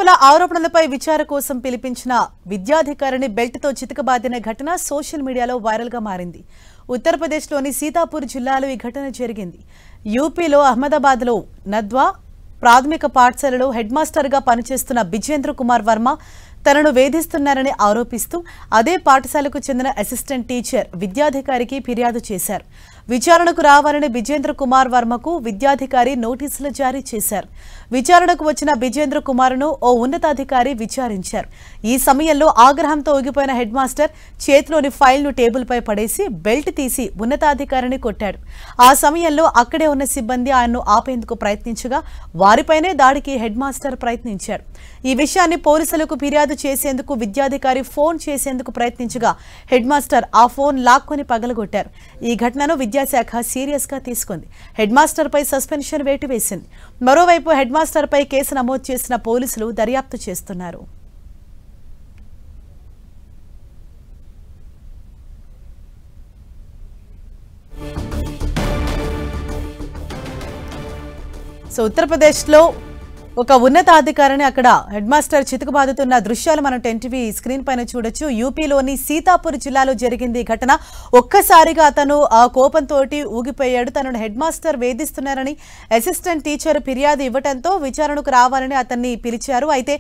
పల ఆరోపణలపై విచారణ కోసం పిలిపించిన విద్యాధికారిని బెల్ట్తో చితకబాదిన ఘటన సోషల్ మీడియాలో వైరల్గా మారింది. ఉత్తరప్రదేశ్లోని సీతాపూర్ జిల్లాలో ఈ ఘటన జరిగింది. యూపీలో అహ్మదాబాద్లో నద్వా ప్రాథమిక పాఠశాలలో హెడ్ మాస్టర్గా పనిచేస్తున్న బిజేంద్ర కుమార్ వర్మ తనను వేధిస్తున్నారని ఆరోపిస్తూ అదే పాఠశాలకు చెందిన అసిస్టెంట్ టీచర్ విద్యాధికారికి ఫిర్యాదు చేశారు. విచారణకు రావాలని బిజేంద్ర కుమార్ వర్మకు విద్యాధికారి నోటీసులు జారీ చేశారు. విచారణకు వచ్చిన బిజేంద్ర కుమార్ను ఓ ఉన్నతాధికారి విచారించారు. ఈ సమయంలో ఆగ్రహంతో ఊగిపోయిన హెడ్ మాస్టర్ చేతిలోని ఫైల్ను టేబుల్పై పడేసి బెల్ట్ తీసి ఉన్నతాధికారిని కొట్టాడు. ఆ సమయంలో అక్కడే ఉన్న సిబ్బంది ఆయన్ను ఆపేందుకు ప్రయత్నించగా వారిపైనే దాడికి హెడ్ మాస్టర్ ప్రయత్నించాడు. ఈ విషయాన్ని పోలీసులకు ఫిర్యాదు చేసేందుకు విద్యాధికారి ఫోన్ చేసేందుకు ప్రయత్నించగా హెడ్ మాస్టర్ ఆ ఫోన్ లాక్కొని పగలగొట్టారు. ఈ ఘటనను విద్యాశాఖ సీరియస్ గా తీసుకుంది. హెడ్ మాస్టర్ పై సస్పెన్షన్ వేటు వేసింది. మరోవైపు హెడ్ మాస్టర్ పై కేసు నమోదు చేసిన పోలీసులు దర్యాప్తు చేస్తున్నారు. ఉత్తరప్రదేశ్లో ఒక ఉన్నతాధికారిని అక్కడ హెడ్ మాస్టర్ చితకబాదుతున్న దృశ్యాలు మనం టెన్టీవీ స్క్రీన్ పైన చూడొచ్చు. యూపీలోని సీతాపూర్ జిల్లాలో జరిగింది ఘటన. ఒక్కసారిగా అతను ఆ కోపంతో ఊగిపోయాడు. తనను హెడ్ మాస్టర్ వేధిస్తున్నారని అసిస్టెంట్ టీచర్ ఫిర్యాదు ఇవ్వడంతో విచారణకు రావాలని అతన్ని పిలిచారు. అయితే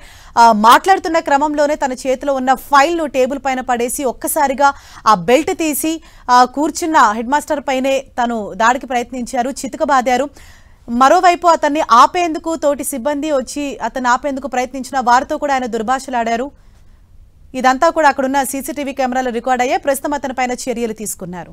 మాట్లాడుతున్న క్రమంలోనే తన చేతిలో ఉన్న ఫైల్ను టేబుల్ పైన పడేసి ఒక్కసారిగా ఆ బెల్ట్ తీసి కూర్చున్న హెడ్ మాస్టర్ పైనే తను దాడికి ప్రయత్నించారు, చితకబాదారు. మరోవైపు అతన్ని ఆపేందుకు తోటి సిబ్బంది వచ్చి అతన్ని ఆపేందుకు ప్రయత్నించిన వారితో కూడా ఆయన దుర్భాషలాడారు. ఇదంతా కూడా అక్కడున్న సీసీటీవీ కెమెరాలో రికార్డ్ అయ్యే ప్రస్తుతం అతని పైన చర్యలు తీసుకున్నారు.